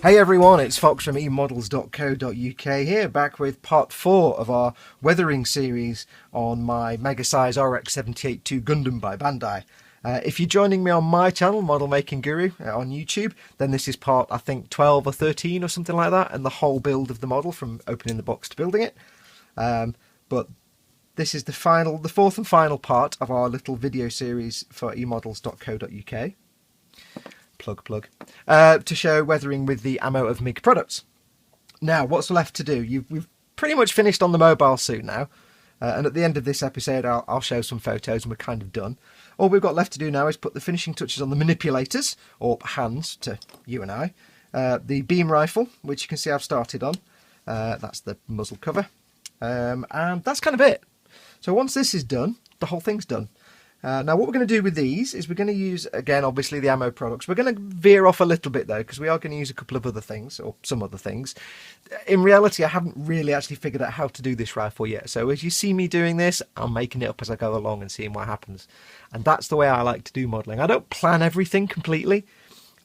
Hey everyone, it's Foxx from emodels.co.uk here, back with part 4 of our weathering series on my mega-size RX-78-2 Gundam by Bandai. If you're joining me on my channel, Modelmaking.guru, on YouTube, then this is part, I think, 12 or 13 or something like that, and the whole build of the model from opening the box to building it. But this is the fourth and final part of our little video series for emodels.co.uk. Plug. To show weathering with the ammo of MiG products. Now, what's left to do? We've pretty much finished on the mobile suit now, and at the end of this episode I'll show some photos and we're kind of done. All we've got left to do now is put the finishing touches on the manipulators, or hands to you and I. The beam rifle, which you can see I've started on, that's the muzzle cover, and that's kind of it. So once this is done, the whole thing's done. Now what we're going to do with these is we're going to use, again, obviously the ammo products. We're going to veer off a little bit though, because we are going to use a couple of other things, or some other things. In reality, I haven't really actually figured out how to do this rifle yet. So as you see me doing this, I'm making it up as I go along and seeing what happens. And that's the way I like to do modelling. I don't plan everything completely.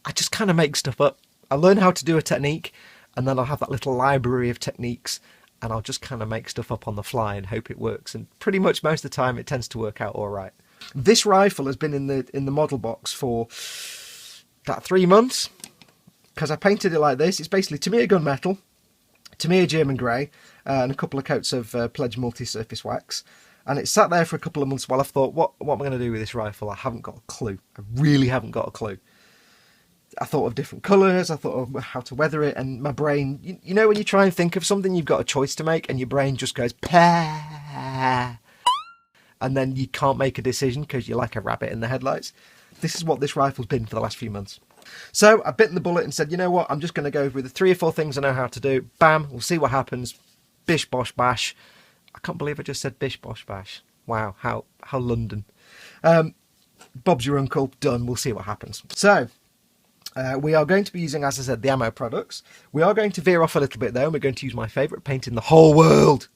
I just kind of make stuff up. I learn how to do a technique, and then I'll have that little library of techniques, and I'll just kind of make stuff up on the fly and hope it works. And pretty much most of the time it tends to work out all right. This rifle has been in the model box for about 3 months, because I painted it like this. It's basically Tamiya gunmetal, Tamiya German grey, and a couple of coats of Pledge multi-surface wax. And it sat there for a couple of months while I thought, what am I going to do with this rifle? I haven't got a clue. I really haven't got a clue. I thought of different colours, I thought of how to weather it, and my brain, you know when you try and think of something, you've got a choice to make, and your brain just goes, pah, and then you can't make a decision because you're like a rabbit in the headlights. This is what this rifle's been for the last few months. So I bit the bullet and said, you know what, I'm just going to go with the 3 or 4 things I know how to do. Bam, we'll see what happens. Bish, bosh, bash. I can't believe I just said bish, bosh, bash. Wow, how London. Bob's your uncle, done, we'll see what happens. So, we are going to be using, as I said, the ammo products. We are going to veer off a little bit though, and we're going to use my favourite paint in the whole world.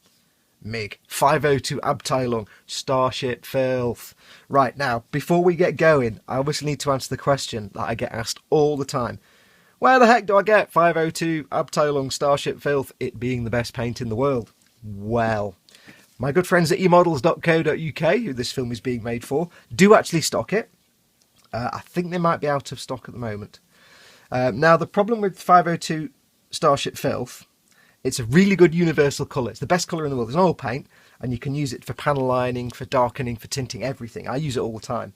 MiG 502 Abteilung Starship Filth. Right, now, before we get going, I obviously need to answer the question that I get asked all the time. Where the heck do I get 502 Abteilung Starship Filth, it being the best paint in the world? Well, my good friends at emodels.co.uk, who this film is being made for, do actually stock it. I think they might be out of stock at the moment. Now, the problem with 502 Starship Filth, it's a really good universal colour. It's the best colour in the world. It's an oil paint, and you can use it for panel lining, for darkening, for tinting, everything. I use it all the time.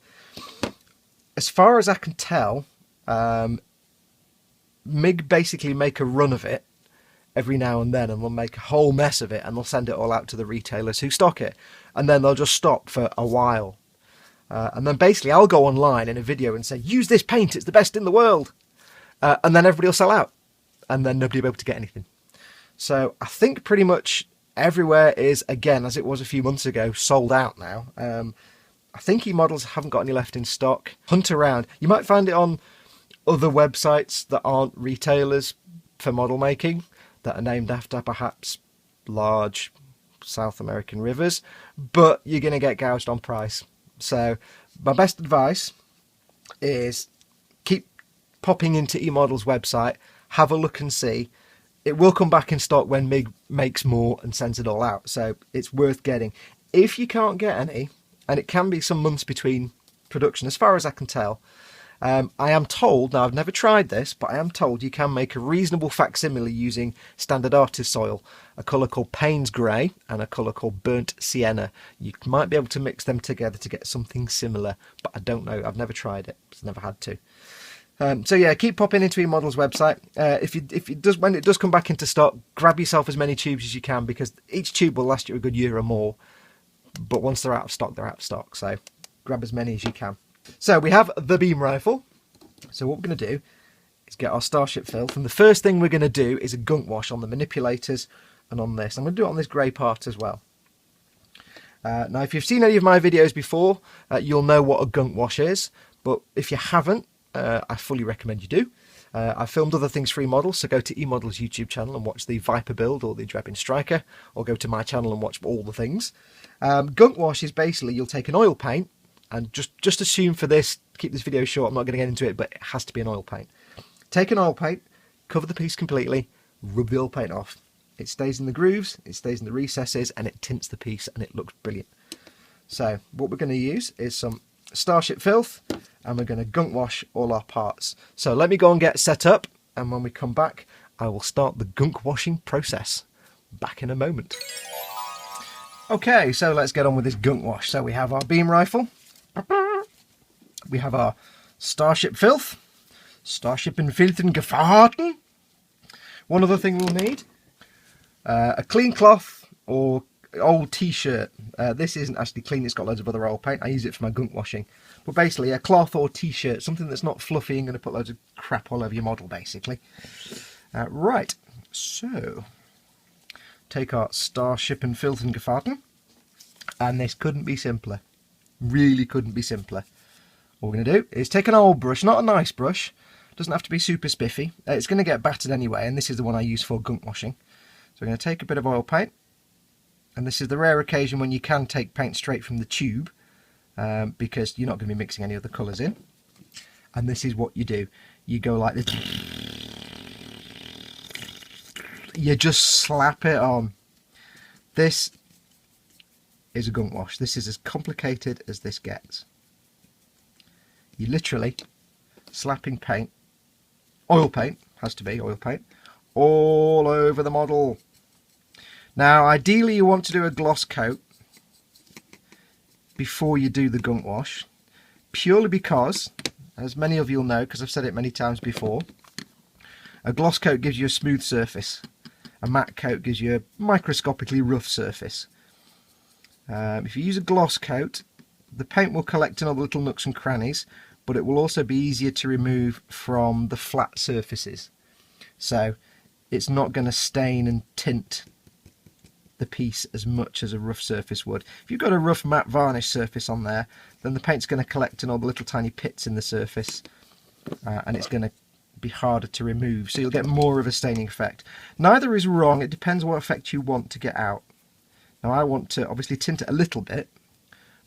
As far as I can tell, MiG basically make a run of it every now and then, and they'll make a whole mess of it, and they'll send it all out to the retailers who stock it. And then they'll just stop for a while. And then basically I'll go online in a video and say, use this paint, it's the best in the world. And then everybody will sell out. And then nobody will be able to get anything. So I think pretty much everywhere is, again, as it was a few months ago, sold out now. I think eModels haven't got any left in stock. Hunt around. You might find it on other websites that aren't retailers for model making, that are named after perhaps large South American rivers, but you're going to get gouged on price. So my best advice is keep popping into eModels website, have a look and see. It will come back in stock when MiG makes more and sends it all out, so it's worth getting. If you can't get any, and it can be some months between production, as far as I can tell, I am told, now I've never tried this, but I am told you can make a reasonable facsimile using standard artist soil, a colour called Payne's Grey and a colour called Burnt Sienna. You might be able to mix them together to get something similar, but I don't know, I've never tried it, I've never had to. So yeah, keep popping into eModels website. When it does come back into stock, grab yourself as many tubes as you can, because each tube will last you a good year or more. But once they're out of stock, they're out of stock. So grab as many as you can. So we have the beam rifle. So what we're going to do is get our Starship Filth, and the first thing we're going to do is a gunk wash on the manipulators and on this. I'm going to do it on this grey part as well. Now, if you've seen any of my videos before, you'll know what a gunk wash is. But if you haven't, I fully recommend you do. I've filmed other things for eModels, so go to eModels YouTube channel and watch the Viper build or the Drebin Striker, or go to my channel and watch all the things. Gunk wash is basically, you'll take an oil paint, and just assume for this, keep this video short, I'm not going to get into it, but it has to be an oil paint. Take an oil paint, cover the piece completely, rub the oil paint off. It stays in the grooves, it stays in the recesses, and it tints the piece, and it looks brilliant. So what we're going to use is some Starship Filth, and we're going to gunk wash all our parts. So let me go and get set up, and when we come back, I will start the gunk washing process. Back in a moment. Okay, so let's get on with this gunk wash. So we have our beam rifle, we have our Starship Filth, Starship and Filthen Gefahrten. One other thing we'll need, a clean cloth or old t-shirt. This isn't actually clean, it's got loads of other oil paint. I use it for my gunk washing. But basically a cloth or t-shirt, something that's not fluffy and going to put loads of crap all over your model basically. Right, so take our Starship and Filthen Gefahrten, and this couldn't be simpler. Really couldn't be simpler. What we're going to do is take an old brush, not a nice brush, doesn't have to be super spiffy. It's going to get battered anyway, and this is the one I use for gunk washing. So we're going to take a bit of oil paint, and this is the rare occasion when you can take paint straight from the tube, because you're not going to be mixing any other colours in. And this is what you do. You go like this. You just slap it on. This is a gunk wash. This is as complicated as this gets. You literally slapping paint, oil paint, has to be oil paint, all over the model. Now ideally you want to do a gloss coat before you do the gunk wash, purely because, as many of you'll know because I've said it many times before, a gloss coat gives you a smooth surface. A matte coat gives you a microscopically rough surface. If you use a gloss coat, the paint will collect in all the little nooks and crannies, but it will also be easier to remove from the flat surfaces. So it's not going to stain and tint the piece as much as a rough surface would. If you've got a rough matte varnish surface on there, then the paint's going to collect in all the little tiny pits in the surface, and it's going to be harder to remove, so you'll get more of a staining effect. Neither is wrong, it depends what effect you want to get out. Now I want to obviously tint it a little bit,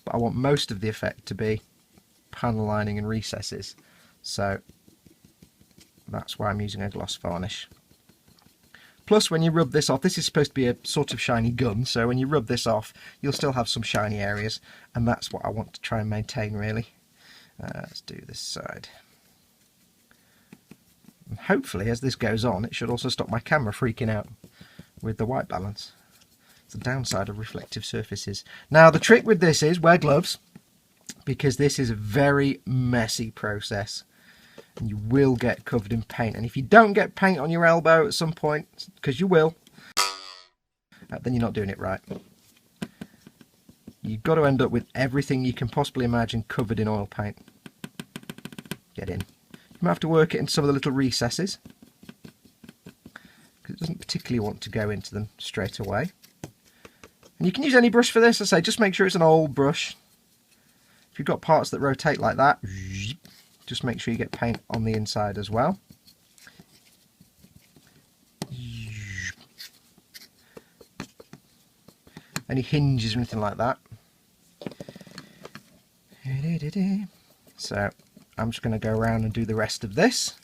but I want most of the effect to be panel lining and recesses, so that's why I'm using a gloss varnish. Plus when you rub this off, this is supposed to be a sort of shiny gun, so when you rub this off you'll still have some shiny areas, and that's what I want to try and maintain really. Let's do this side. And hopefully as this goes on it should also stop my camera freaking out with the white balance. It's the downside of reflective surfaces. Now the trick with this is wear gloves, because this is a very messy process and you will get covered in paint, and if you don't get paint on your elbow at some point, because you will, then you're not doing it right. You've got to end up with everything you can possibly imagine covered in oil paint. Get in. You might have to work it in some of the little recesses, because it doesn't particularly want to go into them straight away. And you can use any brush for this. I say just make sure it's an old brush. If you've got parts that rotate like that, just make sure you get paint on the inside as well. Any hinges or anything like that. So I'm just going to go around and do the rest of this.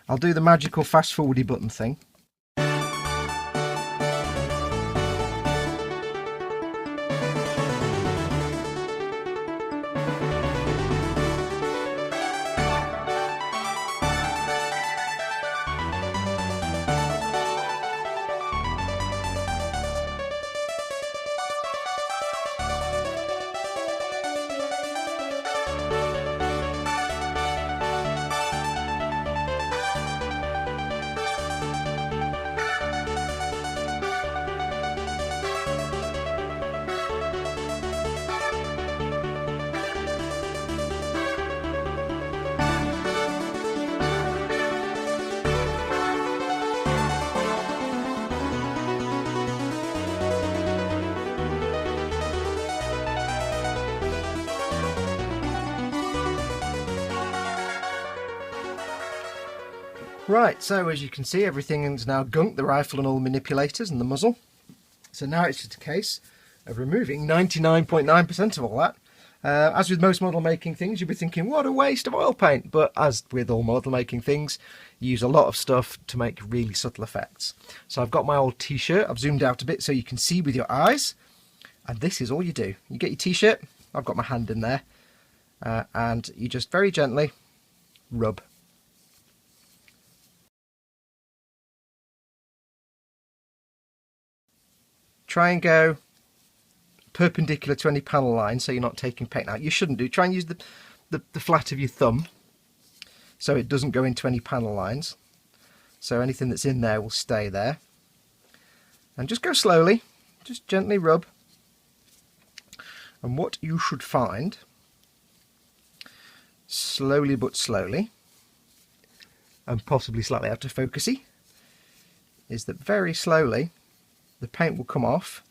I'll do the magical fast forwardy button thing. Right, so as you can see everything is now gunked, the rifle and all the manipulators and the muzzle. So now it's just a case of removing 99.9% of all that As with most model making things, you'll be thinking, what a waste of oil paint. But as with all model making things, you use a lot of stuff to make really subtle effects. So I've got my old t-shirt. I've zoomed out a bit so you can see with your eyes. And this is all you do. You get your t-shirt. I've got my hand in there. And you just very gently rub. Try and go perpendicular to any panel line so you're not taking paint out. You shouldn't do. Try and use the flat of your thumb so it doesn't go into any panel lines. So anything that's in there will stay there. And just go slowly, just gently rub. And what you should find, slowly but slowly, and possibly slightly out of focusy, is that very slowly the paint will come off.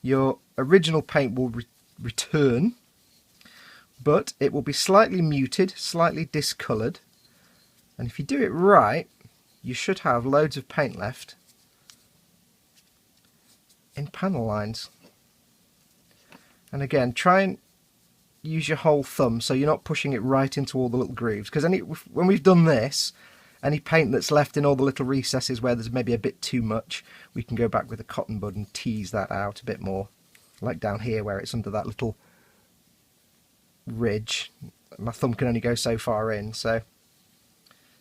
Your original paint will return, but it will be slightly muted, slightly discoloured, and if you do it right, you should have loads of paint left in panel lines. And again, try and use your whole thumb so you're not pushing it right into all the little grooves, because when we've done this, any paint that's left in all the little recesses where there's maybe a bit too much, we can go back with a cotton bud and tease that out a bit more. Like down here where it's under that little ridge. My thumb can only go so far in, so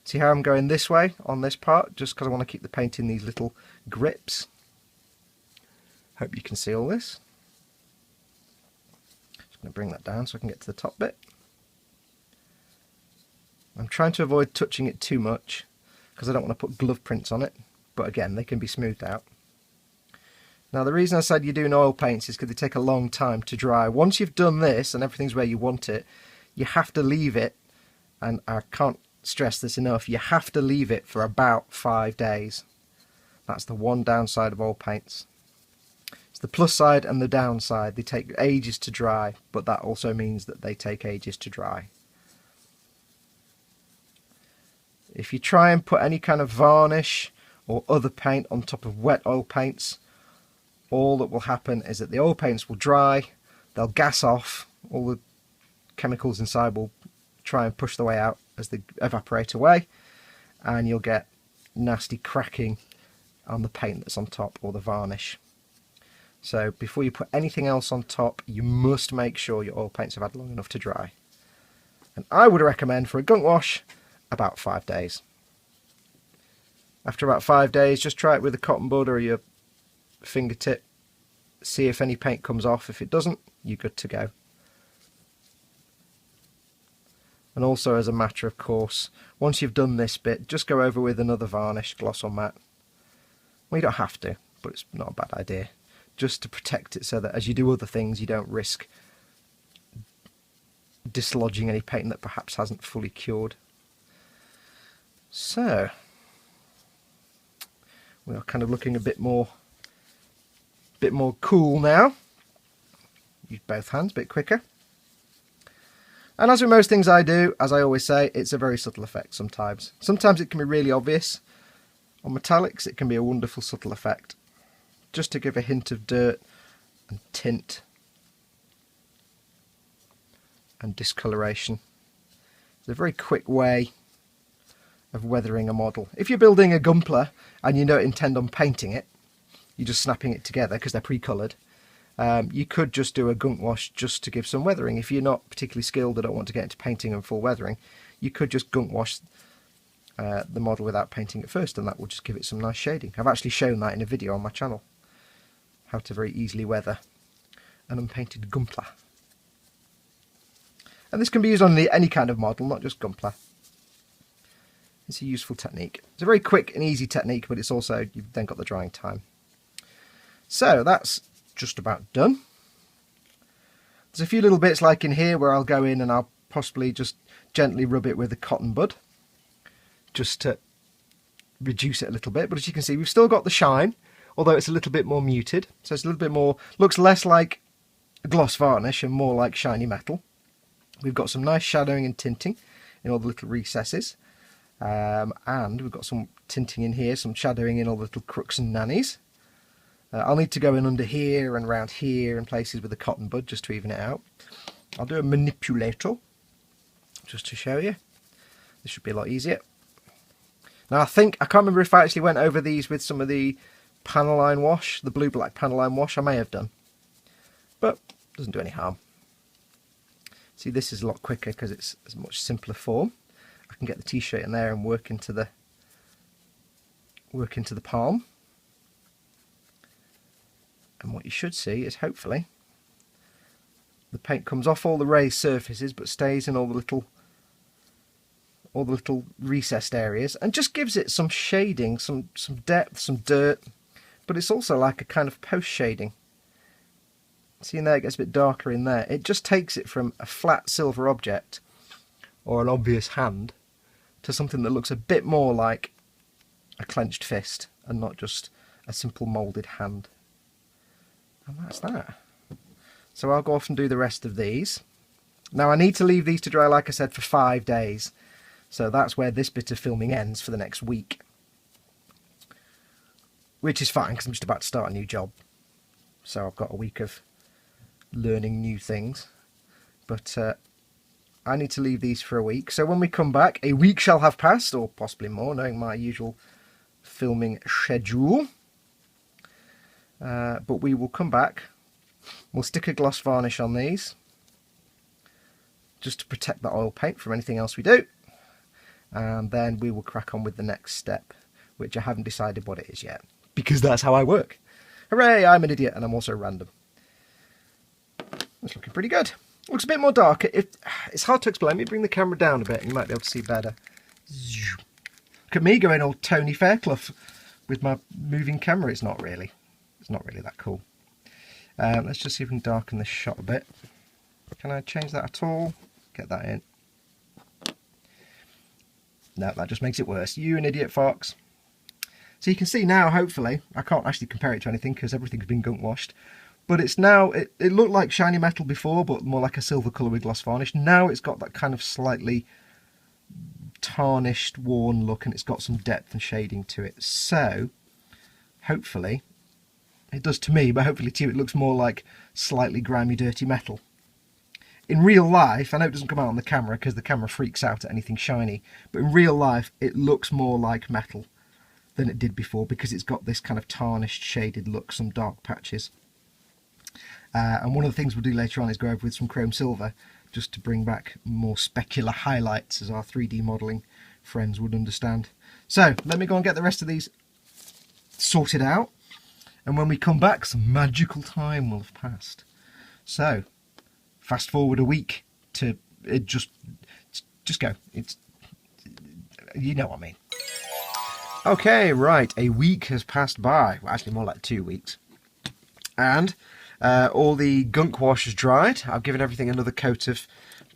see how I'm going this way on this part, just because I want to keep the paint in these little grips. Hope you can see all this. Just going to bring that down so I can get to the top bit. I'm trying to avoid touching it too much because I don't want to put glove prints on it, but again, they can be smoothed out. Now the reason I said you're doing oil paints is because they take a long time to dry. Once you've done this and everything's where you want it, you have to leave it, and I can't stress this enough, you have to leave it for about 5 days. That's the one downside of oil paints. It's the plus side and the downside. They take ages to dry, but that also means that they take ages to dry. If you try and put any kind of varnish or other paint on top of wet oil paints, all that will happen is that the oil paints will dry, they'll gas off, all the chemicals inside will try and push their way out as they evaporate away, and you'll get nasty cracking on the paint that's on top or the varnish. So before you put anything else on top, you must make sure your oil paints have had long enough to dry. And I would recommend for a gunk wash about 5 days. After about 5 days, just try it with a cotton bud or your fingertip. See if any paint comes off. If it doesn't, you're good to go. And also, as a matter of course, once you've done this bit, just go over with another varnish, gloss or matte. Well, you don't have to, but it's not a bad idea. Just to protect it so that as you do other things, you don't risk dislodging any paint that perhaps hasn't fully cured. So, we are kind of looking a bit more cool now. Use both hands a bit quicker. And as with most things I do, as I always say, it's a very subtle effect sometimes. Sometimes it can be really obvious. On metallics it can be a wonderful subtle effect. Just to give a hint of dirt and tint and discoloration. It's a very quick way of weathering a model. If you're building a Gumpler and you don't intend on painting it, you're just snapping it together because they're pre-coloured, you could just do a gunk wash just to give some weathering. If you're not particularly skilled or don't want to get into painting and full weathering, you could just gunk wash the model without painting it first, and that will just give it some nice shading. I've actually shown that in a video on my channel, how to very easily weather an unpainted Gumpler. And this can be used on any kind of model, not just Gumpler. It's a useful technique. It's a very quick and easy technique, but it's also, you've then got the drying time. So that's just about done. There's a few little bits like in here where I'll go in and I'll possibly just gently rub it with a cotton bud, just to reduce it a little bit. But as you can see, we've still got the shine, although it's a little bit more muted. So it's a little bit more, looks less like a gloss varnish and more like shiny metal. We've got some nice shadowing and tinting in all the little recesses. And we've got some tinting in here, some shadowing in all the little crooks and nannies. I'll need to go in under here and around here and places with a cotton bud just to even it out. I'll do a manipulator just to show you. This should be a lot easier. Now I can't remember if I actually went over these with some of the Panaline wash, the blue-black Panaline wash. I may have done, but it doesn't do any harm. See, this is a lot quicker because it's a much simpler form. I can get the t-shirt in there and work into the palm. And what you should see is hopefully the paint comes off all the raised surfaces but stays in all the little recessed areas and just gives it some shading, some depth, some dirt, but it's also like a kind of post shading. See in there, it gets a bit darker in there. It just takes it from a flat silver object or an obvious hand to something that looks a bit more like a clenched fist and not just a simple moulded hand. And that's that. So I'll go off and do the rest of these. Now I need to leave these to dry, like I said, for 5 days. So that's where this bit of filming ends for the next week. Which is fine because I'm just about to start a new job. So I've got a week of learning new things. But I need to leave these for a week. So when we come back, a week shall have passed, or possibly more, knowing my usual filming schedule. But we will come back. We'll stick a gloss varnish on these just to protect the oil paint from anything else we do. And then we will crack on with the next step, which I haven't decided what it is yet, because that's how I work. Hooray, I'm an idiot and I'm also random. It's looking pretty good. Looks a bit more darker. It's hard to explain. Let me bring the camera down a bit and you might be able to see better. Look at me going all Tony Fairclough with my moving camera. It's not really that cool. Let's just see if we can darken this shot a bit. Can I change that at all? Get that in. No, that just makes it worse. You an idiot, Foxx. So you can see now, hopefully, I can't actually compare it to anything because everything's been gunk washed. But it's now, it looked like shiny metal before, but more like a silver colour with gloss varnish. Now it's got that kind of slightly tarnished, worn look, and it's got some depth and shading to it. So, hopefully, it does to me, but hopefully to you it looks more like slightly grimy, dirty metal. In real life, I know it doesn't come out on the camera because the camera freaks out at anything shiny, but in real life it looks more like metal than it did before because it's got this kind of tarnished, shaded look, some dark patches. And one of the things we'll do later on is go over with some chrome silver just to bring back more specular highlights, as our 3D modelling friends would understand. So, let me go and get the rest of these sorted out, and when we come back, some magical time will have passed. So, fast forward a week to it, just go. You know what I mean. Okay, right, a week has passed by. Well, actually more like 2 weeks. And all the gunk wash has dried. I've given everything another coat of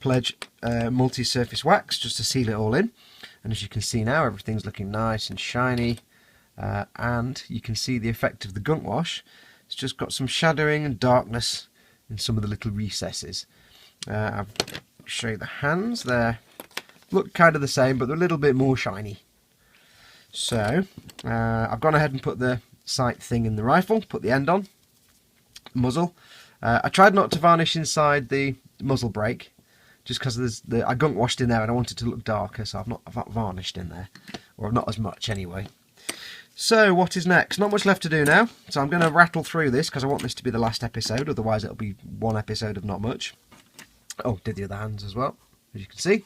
Pledge multi-surface wax just to seal it all in. And as you can see now, everything's looking nice and shiny. And you can see the effect of the gunk wash. It's just got some shadowing and darkness in some of the little recesses. I'll show you the hands. They look kind of the same, but they're a little bit more shiny. So I've gone ahead and put the sight thing in the rifle, put the end on, muzzle. I tried not to varnish inside the muzzle brake, just because I gunk washed in there and I wanted it to look darker, so I've not varnished in there, or not as much anyway. So what is next? Not much left to do now, so I'm going to rattle through this because I want this to be the last episode, otherwise it'll be one episode of not much. Oh, did the other hands as well, as you can see.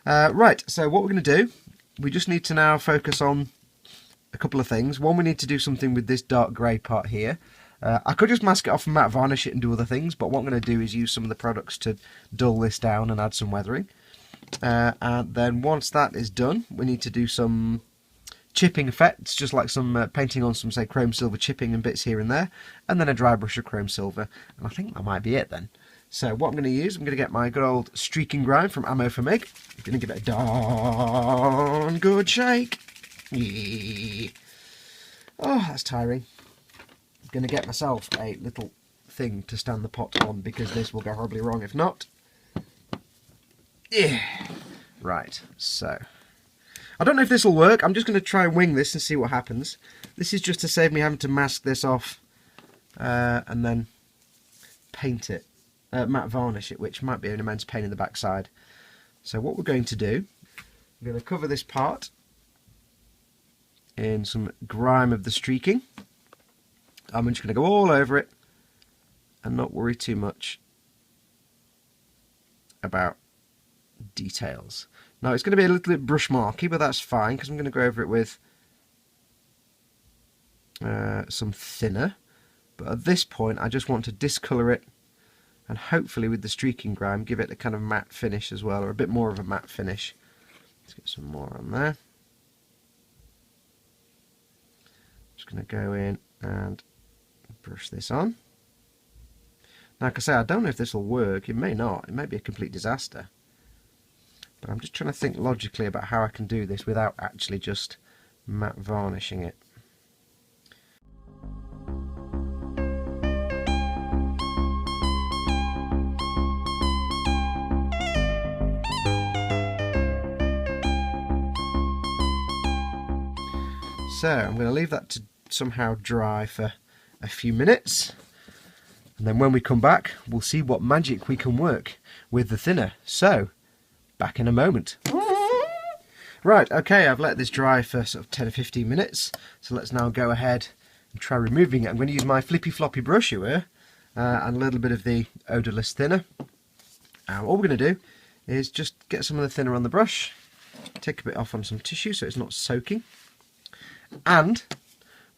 Right, so what we're going to do, we just need to now focus on a couple of things. One, we need to do something with this dark grey part here. I could just mask it off and matte varnish it and do other things, but what I'm going to do is use some of the products to dull this down and add some weathering. And then once that is done, we need to do some chipping effects, just like some painting on some, say, chrome silver chipping and bits here and there, and then a dry brush of chrome silver, and I think that might be it then. So what I'm going to use, I'm going to get my good old streak and grind from Ammo for Mig. I'm going to give it a darn good shake. Yeah. Oh, that's tiring. I'm going to get myself a little thing to stand the pot on because this will go horribly wrong if not. Yeah. Right, so I don't know if this will work. I'm just going to try and wing this and see what happens. This is just to save me having to mask this off and then paint it matte varnish it, which might be an immense pain in the backside. So what we're going to do, I'm going to cover this part in some grime of the streaking. I'm just going to go all over it and not worry too much about details. Now it's going to be a little bit brush marky, but that's fine because I'm going to go over it with some thinner. But at this point I just want to discolour it, and hopefully with the streaking grime give it a kind of matte finish as well, or a bit more of a matte finish. Let's get some more on there. Just going to go in and brush this on. Now, like I say, I don't know if this will work. It may not. It may be a complete disaster. But I'm just trying to think logically about how I can do this without actually just matte varnishing it. So I'm going to leave that to somehow dry for a few minutes, and then when we come back we'll see what magic we can work with the thinner. So back in a moment. Right, okay, I've let this dry for sort of 10 or 15 minutes, so let's now go ahead and try removing it. I'm going to use my flippy floppy brush here and a little bit of the odourless thinner. All we're going to do is just get some of the thinner on the brush, take a bit off on some tissue so it's not soaking, and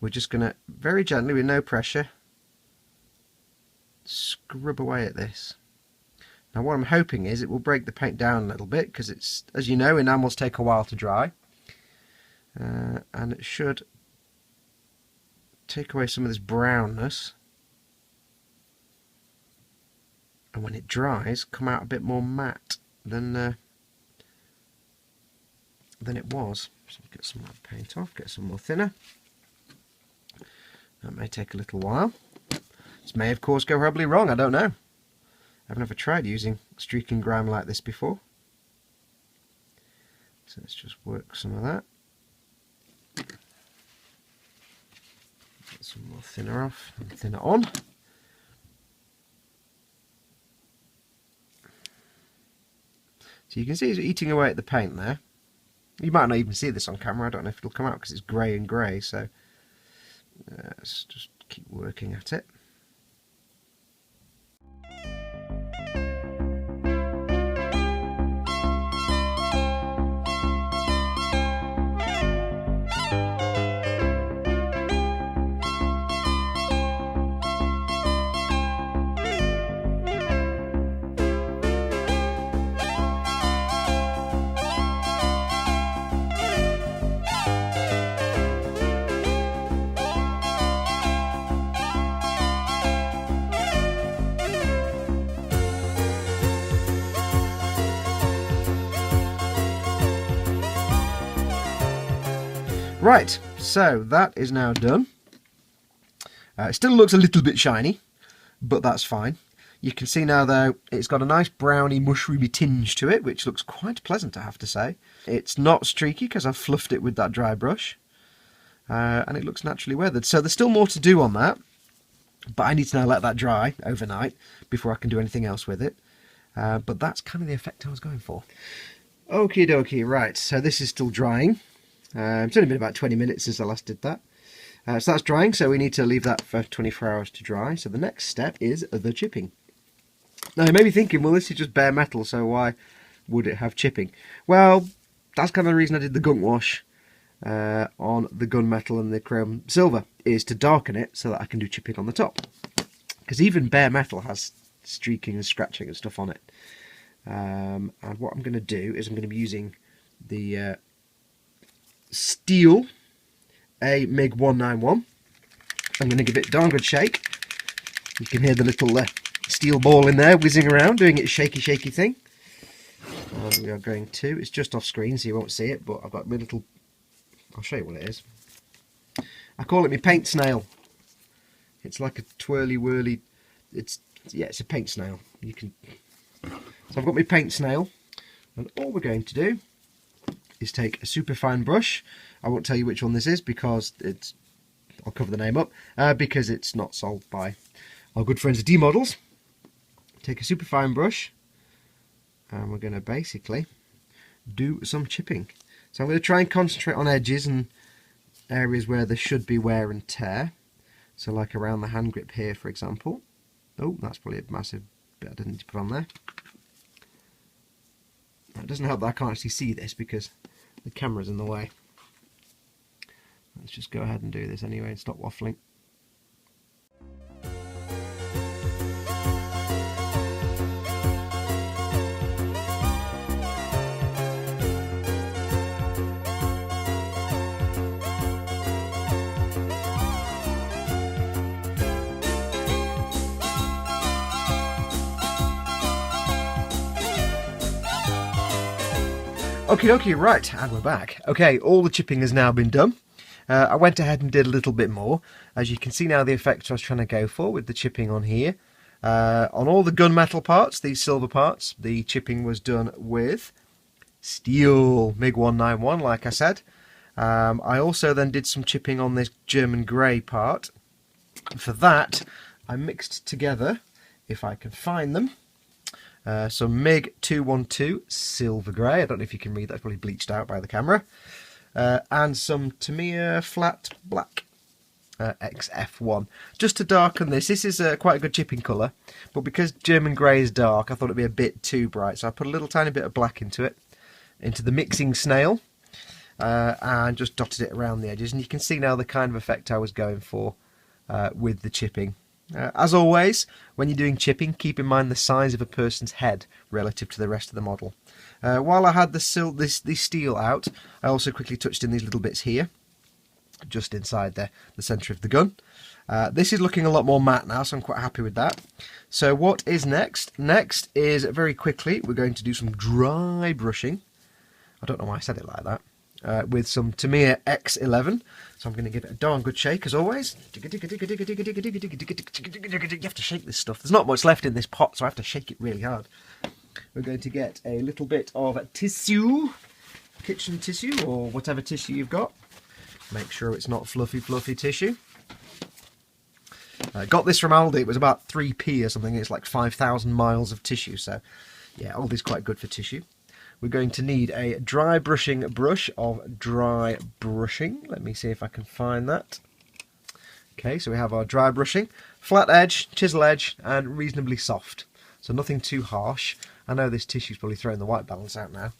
we're just going to very gently, with no pressure, scrub away at this. Now what I'm hoping is it will break the paint down a little bit, because it's, as you know, enamels take a while to dry, and it should take away some of this brownness, and when it dries come out a bit more matte than it was. So get some more paint off, get some more thinner. That may take a little while. This may of course go horribly wrong, I don't know. I've never tried using streaking grime like this before. So let's just work some of that. Get some more thinner off and thinner on. So you can see it's eating away at the paint there. You might not even see this on camera, I don't know if it'll come out because it's grey and grey, so let's just keep working at it. Right, so that is now done. It still looks a little bit shiny, but that's fine. You can see now though it's got a nice browny mushroomy tinge to it, which looks quite pleasant, I have to say. It's not streaky because I've fluffed it with that dry brush, and it looks naturally weathered. So there's still more to do on that, but I need to now let that dry overnight before I can do anything else with it. But that's kind of the effect I was going for. Okie dokie, right, so this is still drying. It's only been about 20 minutes since I last did that. So that's drying, so we need to leave that for 24 hours to dry. So the next step is the chipping. Now you may be thinking, well, this is just bare metal, so why would it have chipping? Well, that's kind of the reason I did the gunk wash on the gunmetal and the chrome silver, is to darken it so that I can do chipping on the top. Because even bare metal has streaking and scratching and stuff on it. And what I'm going to do is I'm going to be using the steel a MiG 191. I'm going to give it a darn good shake. You can hear the little steel ball in there whizzing around doing its shaky thing. We are going to, it's just off screen so you won't see it, but I've got my little, I'll show you what it is. I call it my paint snail. It's like a twirly whirly, it's a paint snail. You can, so I've got my paint snail, and all we're going to do is take a super fine brush. I won't tell you which one this is because it's, I'll cover the name up, because it's not sold by our good friends at D Models. take a superfine brush and we're going to basically do some chipping. So I'm going to try and concentrate on edges and areas where there should be wear and tear. So like around the hand grip here, for example. Oh, that's probably a massive bit I didn't need to put on there. It doesn't help that I can't actually see this because the camera's in the way. Let's just go ahead and do this anyway and stop waffling. Okie dokie, right, and we're back. Okay, all the chipping has now been done. I went ahead and did a little bit more. As you can see now, the effect I was trying to go for with the chipping on here. On all the gunmetal parts, these silver parts, the chipping was done with steel MiG-191, like I said. I also then did some chipping on this German grey part. For that, I mixed together, if I can find them, some MiG-212 silver grey. I don't know if you can read that, it's probably bleached out by the camera. And some Tamiya flat black XF1, just to darken this. This is quite a good chipping colour, but because German grey is dark, I thought it'd be a bit too bright, so I put a little tiny bit of black into it, into the mixing snail, and just dotted it around the edges. And you can see now the kind of effect I was going for with the chipping. As always, when you're doing chipping, keep in mind the size of a person's head relative to the rest of the model. While I had the steel out, I also quickly touched in these little bits here, just inside the centre of the gun. This is looking a lot more matte now, so I'm quite happy with that. So what is next? Next is, very quickly, we're going to do some dry brushing. I don't know why I said it like that. With some Tamiya X11. So I'm going to give it a darn good shake, as always. You have to shake this stuff. There's not much left in this pot, so I have to shake it really hard. We're going to get a little bit of tissue, kitchen tissue, or whatever tissue you've got. Make sure it's not fluffy tissue. Got this from Aldi. It was about 3p or something. It's like 5,000 miles of tissue, so yeah, Aldi's quite good for tissue. We're going to need a dry brushing brush of dry brushing. Let me see if I can find that. Okay, so we have our dry brushing. Flat edge, chisel edge, and reasonably soft. So nothing too harsh. I know this tissue's probably throwing the white balance out now.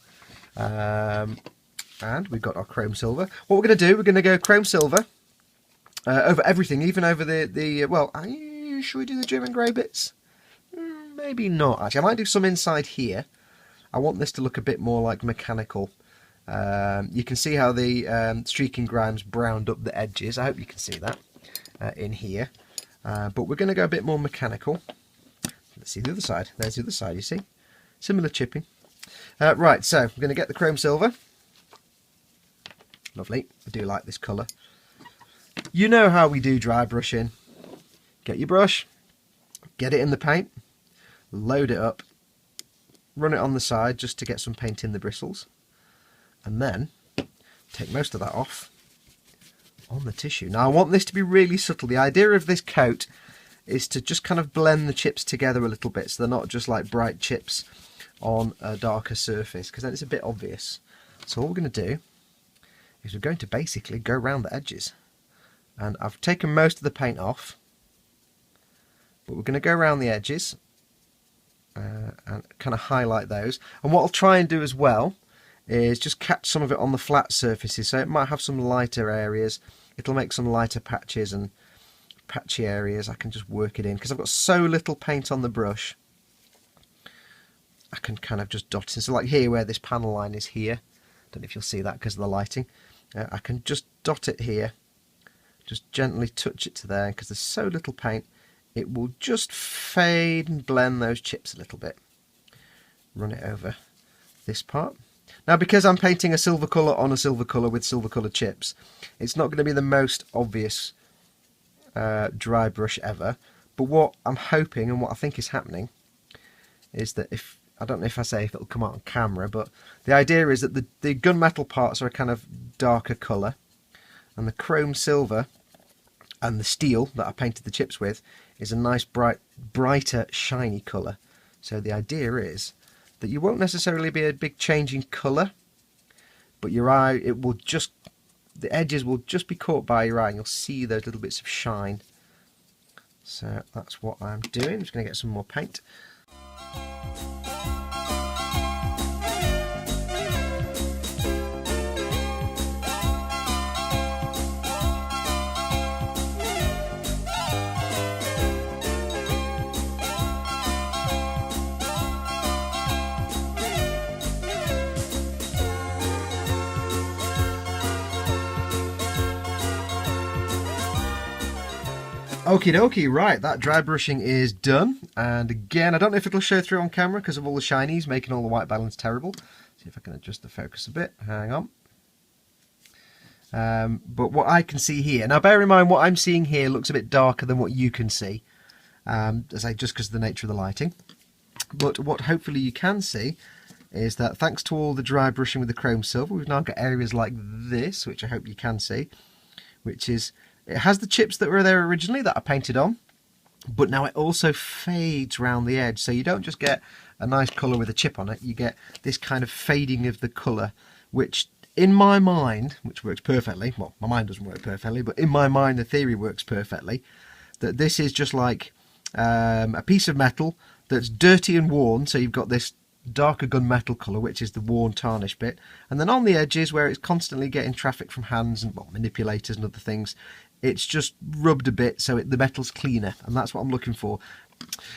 And we've got our chrome silver. What we're going to do, we're going to go chrome silver over everything, even over well, should we do the German grey bits? Maybe not, actually. I might do some inside here. I want this to look a bit more like mechanical. You can see how the streaking grimes browned up the edges. I hope you can see that in here. But we're going to go a bit more mechanical. Let's see the other side. There's the other side, you see. Similar chipping. Right, so we're going to get the chrome silver. Lovely. I do like this colour. You know how we do dry brushing. Get your brush, get it in the paint, load it up, run it on the side just to get some paint in the bristles, and then take most of that off on the tissue. Now I want this to be really subtle. The idea of this coat is to just kind of blend the chips together a little bit so they're not just like bright chips on a darker surface, because then it's a bit obvious. So all we're going to do is we're going to basically go around the edges, and I've taken most of the paint off, but we're going to go around the edges and kind of highlight those. And what I'll try and do as well is just catch some of it on the flat surfaces, so it might have some lighter areas. It'll make some lighter patches and patchy areas. I can just work it in because I've got so little paint on the brush. I can kind of just dot it in. So like here where this panel line is here, don't know if you'll see that because of the lighting. I can just dot it here, just gently touch it to there, because there's so little paint it will just fade and blend those chips a little bit. Run it over this part. Now because I'm painting a silver colour on a silver colour with silver coloured chips, it's not going to be the most obvious dry brush ever, but what I'm hoping and what I think is happening is that if, I don't know if I say if it'll come out on camera, but the idea is that the gunmetal parts are a kind of darker colour, and the chrome silver and the steel that I painted the chips with is a nice brighter shiny colour. So the idea is that you won't necessarily be a big change in colour, but your eye, the edges will just be caught by your eye and you'll see those little bits of shine. So that's what I'm doing. I'm just going to get some more paint. Okie dokie, right, that dry brushing is done, and again, I don't know if it'll show through on camera because of all the shinies making all the white balance terrible. See if I can adjust the focus a bit, hang on. But what I can see here, now bear in mind what I'm seeing here looks a bit darker than what you can see, as I say, just because of the nature of the lighting. But what hopefully you can see is that thanks to all the dry brushing with the chrome silver, we've now got areas like this, which I hope you can see, which is, it has the chips that were there originally that I painted on, but now it also fades around the edge, so you don't just get a nice colour with a chip on it, you get this kind of fading of the colour, which in my mind, which works perfectly, well, my mind doesn't work perfectly, but in my mind the theory works perfectly, that this is just like a piece of metal that's dirty and worn, so you've got this darker gunmetal colour, which is the worn tarnish bit, and then on the edges where it's constantly getting traffic from hands and manipulators and other things, it's just rubbed a bit so the metal's cleaner, and that's what I'm looking for.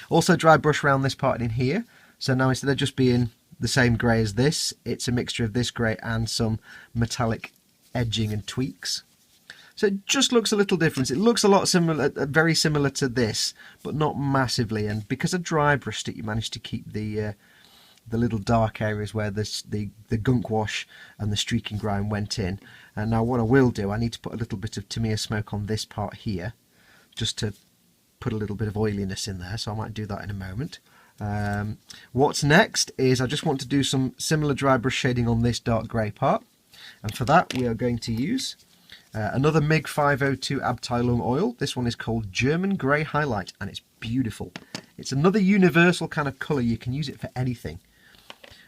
Also dry brush around this part in here, so now instead of just being the same grey as this, it's a mixture of this grey and some metallic edging and tweaks. So it just looks a little different. It looks a lot similar, very similar to this, but not massively, and because I dry brushed it, you managed to keep the little dark areas where the gunk wash and the streaking grime went in. And now what I will do, I need to put a little bit of Tamiya smoke on this part here, just to put a little bit of oiliness in there, so I might do that in a moment. What's next is I just want to do some similar dry brush shading on this dark grey part, and for that we are going to use another MiG 502 Abteilung oil. This one is called German Grey Highlight, and it's beautiful. It's another universal kind of colour, you can use it for anything.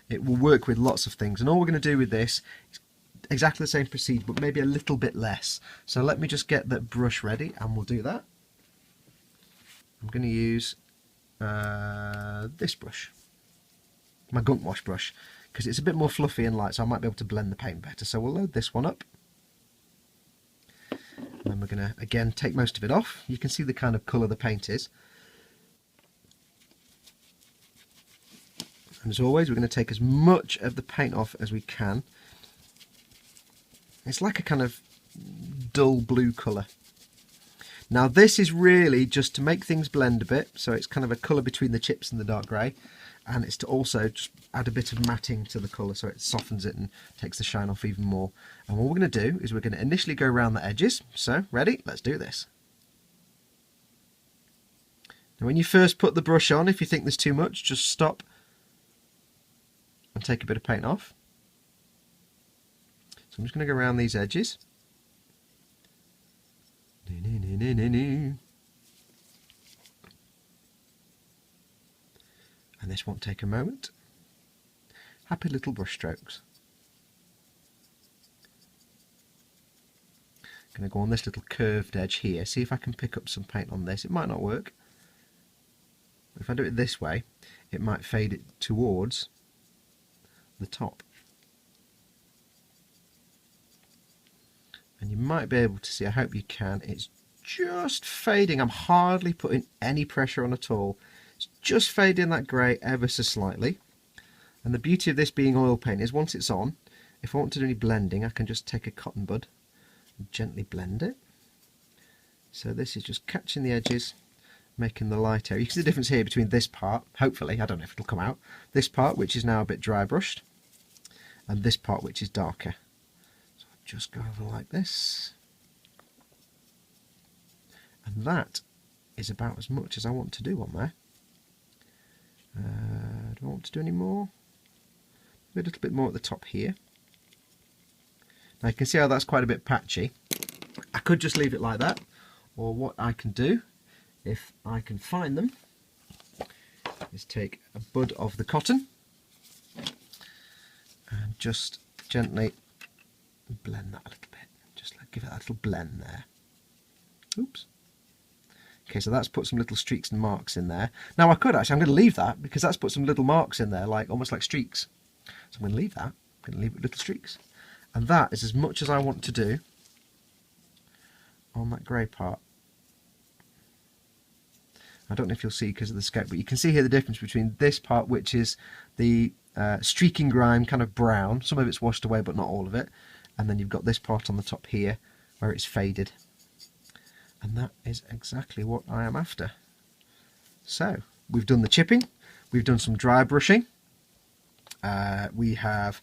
It will work with lots of things, and all we're going to do with this is exactly the same procedure, but maybe a little bit less. So let me just get that brush ready, and we'll do that. I'm going to use this brush, my gunk wash brush, because it's a bit more fluffy and light, so I might be able to blend the paint better. So we'll load this one up, and then we're going to, again, take most of it off. You can see the kind of colour the paint is. And as always, we're going to take as much of the paint off as we can. It's like a kind of dull blue colour. Now this is really just to make things blend a bit, so it's kind of a colour between the chips and the dark grey, and it's to also just add a bit of matting to the colour so it softens it and takes the shine off even more. And what we're going to do is we're going to initially go around the edges. So ready? Let's do this. Now when you first put the brush on, if you think there's too much, just stop and take a bit of paint off. So I'm just going to go around these edges. And this won't take a moment. Happy little brush strokes. I'm going to go on this little curved edge here, see if I can pick up some paint on this. It might not work. If I do it this way, it might fade it towards the top. And you might be able to see, I hope you can, it's just fading. I'm hardly putting any pressure on at all. It's just fading that grey ever so slightly. And the beauty of this being oil paint is once it's on, if I want to do any blending, I can just take a cotton bud and gently blend it. So this is just catching the edges, making the light area. You can see the difference here between this part, hopefully, I don't know if it'll come out, this part which is now a bit dry brushed, and this part which is darker. So I'll just go over like this. And that is about as much as I want to do on there. Do I want to do any more? Maybe a little bit more at the top here. Now you can see how that's quite a bit patchy. I could just leave it like that, or what I can do, if I can find them, is take a bud of the cotton and just gently blend that a little bit. Just like give it a little blend there. Oops. Okay, so that's put some little streaks and marks in there. Now I could actually, I'm going to leave that because that's put some little marks in there, like almost like streaks. So I'm going to leave that. I'm going to leave it with little streaks. And that is as much as I want to do on that grey part. I don't know if you'll see because of the scope, but you can see here the difference between this part, which is the streaking grime, kind of brown. Some of it's washed away, but not all of it. And then you've got this part on the top here, where it's faded. And that is exactly what I am after. So, we've done the chipping, we've done some dry brushing, we have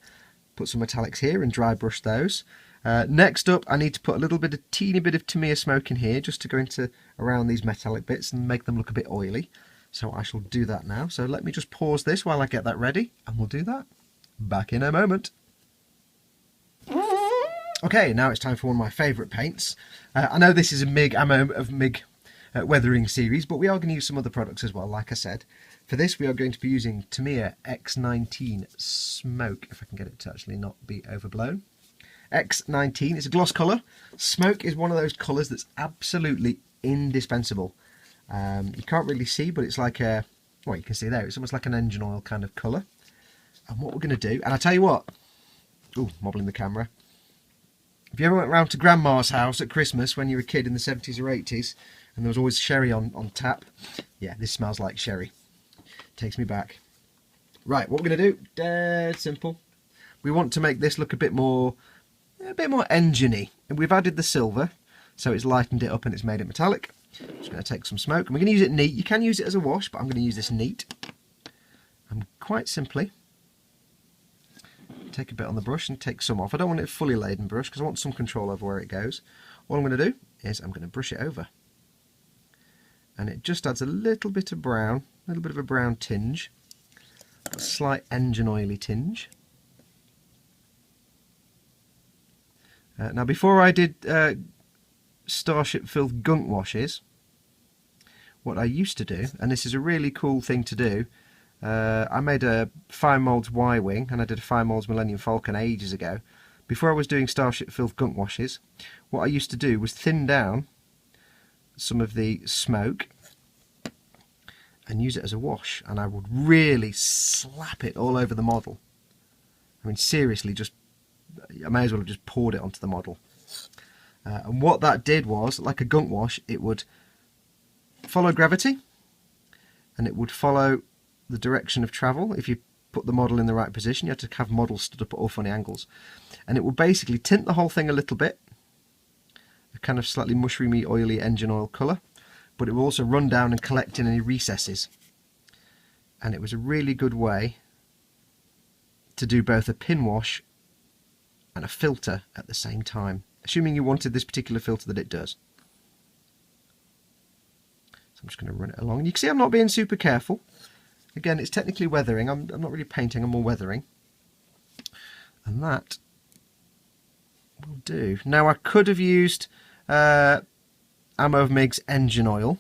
put some metallics here and dry brushed those. Next up, I need to put a teeny bit of Tamiya smoke in here just to go into around these metallic bits and make them look a bit oily. So I shall do that now. So let me just pause this while I get that ready, and we'll do that. Back in a moment. Okay, now it's time for one of my favourite paints. I know this is a MIG weathering series, but we are going to use some other products as well, like I said. For this, we are going to be using Tamiya X19 Smoke, if I can get it to actually not be overblown. X19 is a gloss colour. Smoke is one of those colours that's absolutely indispensable. You can't really see, but it's like a, well, you can see there, it's almost like an engine oil kind of colour. And what we're going to do, and I tell you what, ooh, mobbling the camera. If you ever went round to Grandma's house at Christmas when you were a kid in the 70s or 80s, and there was always sherry on tap, yeah, this smells like sherry. Takes me back. Right, what we're going to do, dead simple. We want to make this look a bit more engine-y. And we've added the silver, so it's lightened it up and it's made it metallic. I'm just going to take some smoke, and we're going to use it neat. You can use it as a wash, but I'm going to use this neat. And quite simply take a bit on the brush and take some off. I don't want it a fully laden brush because I want some control over where it goes. All I'm going to do is I'm going to brush it over. And it just adds a little bit of brown, a little bit of a brown tinge, a slight engine oily tinge. Now before I did Starship Filth Gunk washes, what I used to do, and this is a really cool thing to do, I made a Fine Molds Y-Wing and I did a Fine Molds Millennium Falcon ages ago. Before I was doing Starship Filth Gunk washes, what I used to do was thin down some of the smoke and use it as a wash, and I would really slap it all over the model. I mean, seriously, I may as well have just poured it onto the model. And what that did was, like a gunk wash, it would follow gravity and it would follow the direction of travel. If you put the model in the right position, you have to have models stood up at all funny angles, and it will basically tint the whole thing a little bit, a kind of slightly mushroomy, oily engine oil colour, but it will also run down and collect in any recesses. And it was a really good way to do both a pin wash and a filter at the same time, assuming you wanted this particular filter that it does. So I'm just going to run it along. You can see I'm not being super careful. Again, it's technically weathering. I'm not really painting, I'm more weathering. And that will do. Now I could have used Ammo of MIG's engine oil,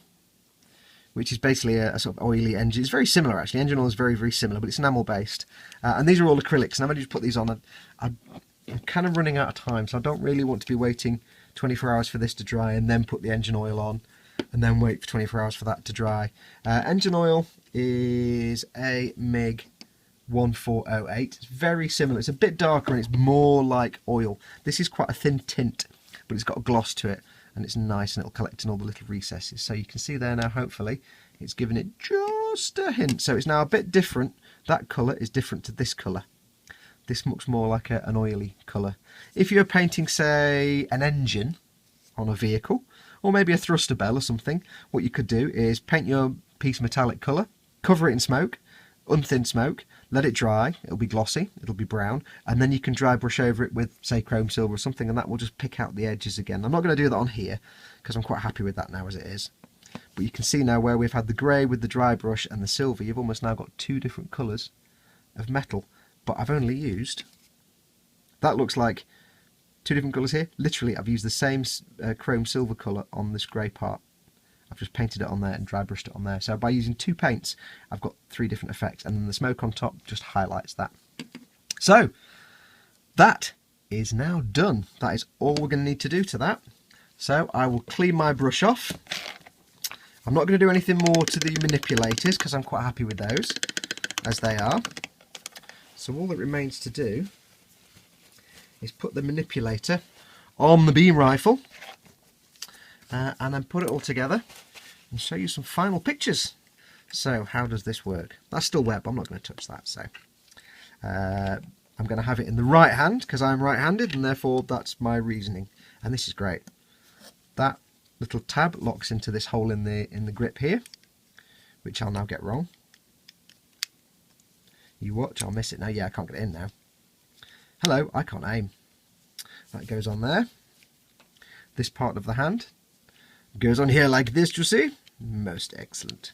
which is basically a sort of oily engine. It's very similar actually. Engine oil is very, very similar, but it's enamel based. And these are all acrylics. And I'm going to just put these on. I'm kind of running out of time, so I don't really want to be waiting 24 hours for this to dry and then put the engine oil on and then wait for 24 hours for that to dry. Engine oil is a MIG 1408. It's very similar. It's a bit darker and it's more like oil. This is quite a thin tint, but it's got a gloss to it and it's nice, and it'll collect in all the little recesses. So you can see there now, hopefully, it's given it just a hint. So it's now a bit different. That colour is different to this colour. This looks more like an oily colour. If you're painting, say, an engine on a vehicle, or maybe a thruster bell or something, what you could do is paint your piece metallic colour, cover it in smoke, unthin smoke, let it dry, it'll be glossy, it'll be brown, and then you can dry brush over it with, say, chrome silver or something, and that will just pick out the edges again. I'm not going to do that on here, because I'm quite happy with that now as it is. But you can see now where we've had the grey with the dry brush and the silver, you've almost now got two different colours of metal. But I've only used, that looks like two different colours here. Literally, I've used the same chrome silver colour on this grey part. I've just painted it on there and dry brushed it on there. So by using 2 paints, I've got 3 different effects, and then the smoke on top just highlights that. So that is now done. That is all we're going to need to do to that. So I will clean my brush off. I'm not going to do anything more to the manipulators because I'm quite happy with those as they are. So all that remains to do is put the manipulator on the beam rifle and then put it all together and show you some final pictures. So how does this work? That's still web, I'm not going to touch that. So I'm going to have it in the right hand because I'm right-handed, and therefore that's my reasoning. And this is great. That little tab locks into this hole in the grip here, which I'll now get wrong. You watch, I'll miss it now. Yeah, I can't get it in now. Hello, I can't aim. That goes on there. This part of the hand goes on here like this, you see? Most excellent.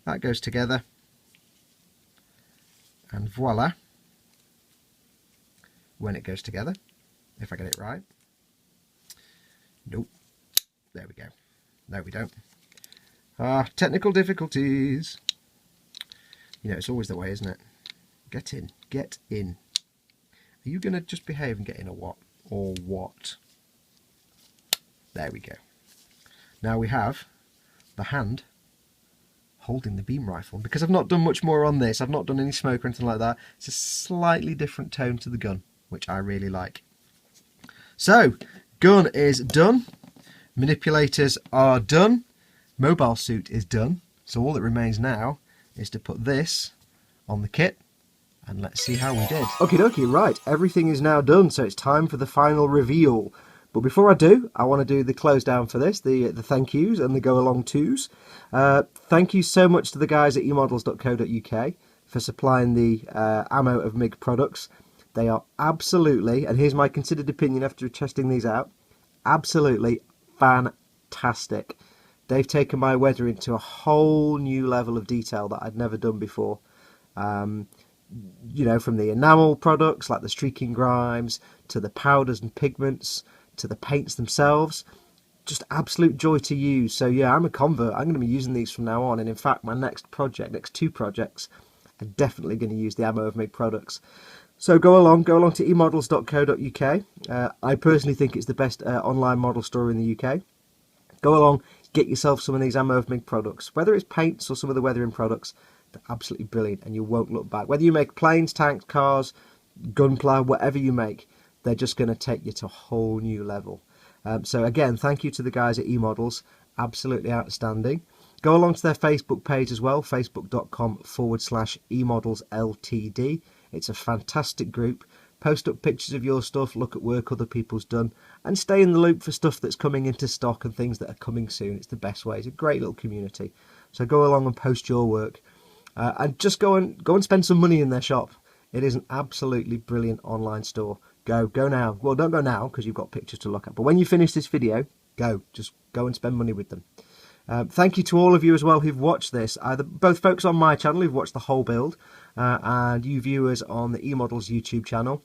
That goes together. And voila. When it goes together, if I get it right. Nope. There we go. No, we don't. Technical difficulties. You know, it's always the way, isn't it? Get in. Get in. Are you going to just behave and get in or what? Or what? There we go. Now we have the hand holding the beam rifle. Because I've not done much more on this, I've not done any smoke or anything like that, it's a slightly different tone to the gun, which I really like. So, gun is done. Manipulators are done. Mobile suit is done. So all that remains now is to put this on the kit, and let's see how we did. Okie dokie, right, everything is now done, so it's time for the final reveal. But before I do, I want to do the close down for this, the thank yous and the go along twos. Thank you so much to the guys at emodels.co.uk for supplying the ammo of MIG products. They are absolutely, and here's my considered opinion after testing these out, absolutely fantastic. They've taken my weathering to a whole new level of detail that I'd never done before. You know, from the enamel products like the streaking grimes to the powders and pigments to the paints themselves, just absolute joy to use. So yeah, I'm a convert. I'm going to be using these from now on, and in fact my next 2 projects are definitely going to use the ammo of MIG products. So go along to emodels.co.uk. I personally think it's the best online model store in the UK. Go along, get yourself some of these ammo of MIG products, whether it's paints or some of the weathering products. They're absolutely brilliant, and you won't look back. Whether you make planes, tanks, cars, gunpla, whatever you make, they're just going to take you to a whole new level. So again, thank you to the guys at eModels. Absolutely outstanding. Go along to their Facebook page as well, facebook.com/eModelsLTD. It's a fantastic group. Post up pictures of your stuff, look at work other people's done, and stay in the loop for stuff that's coming into stock and things that are coming soon. It's the best way. It's a great little community. So go along and post your work. And just go and spend some money in their shop. It is an absolutely brilliant online store. Go now. Well, don't go now because you've got pictures to look at. But when you finish this video, just go and spend money with them. Thank you to all of you as well who've watched this. Both folks on my channel who've watched the whole build, and you viewers on the eModels YouTube channel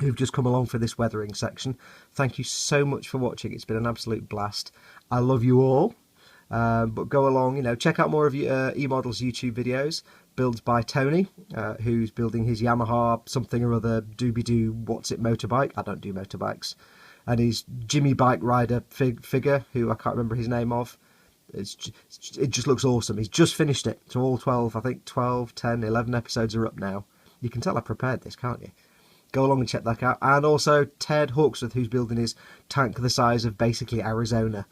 who've just come along for this weathering section. Thank you so much for watching. It's been an absolute blast. I love you all. But go along, you know, check out more of eModels YouTube videos. Builds by Tony, who's building his Yamaha something or other doobie-doo what's it motorbike. I don't do motorbikes. And his Jimmy Bike Rider figure, who I can't remember his name of. It just looks awesome. He's just finished it. So all 12, I think 12, 10, 11 episodes are up now. You can tell I prepared this, can't you? Go along and check that out. And also Ted Hawksworth, who's building his tank the size of basically Arizona.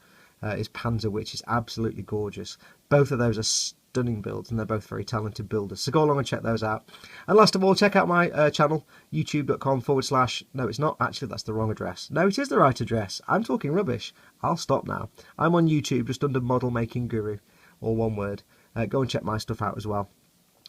His Panzer, which is absolutely gorgeous. Both of those are stunning builds, and they're both very talented builders. So go along and check those out. And last of all, check out my channel, youtube.com/ no, it's not. Actually, that's the wrong address. No, it is the right address. I'm talking rubbish. I'll stop now. I'm on YouTube, just under modelmaking.guru, all one word. Go and check my stuff out as well.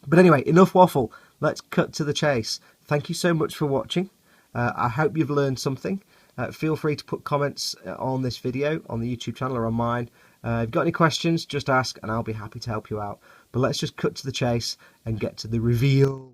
But anyway, enough waffle. Let's cut to the chase. Thank you so much for watching. I hope you've learned something. Feel free to put comments on this video on the YouTube channel or on mine. If you've got any questions, just ask and I'll be happy to help you out. But let's just cut to the chase and get to the reveal.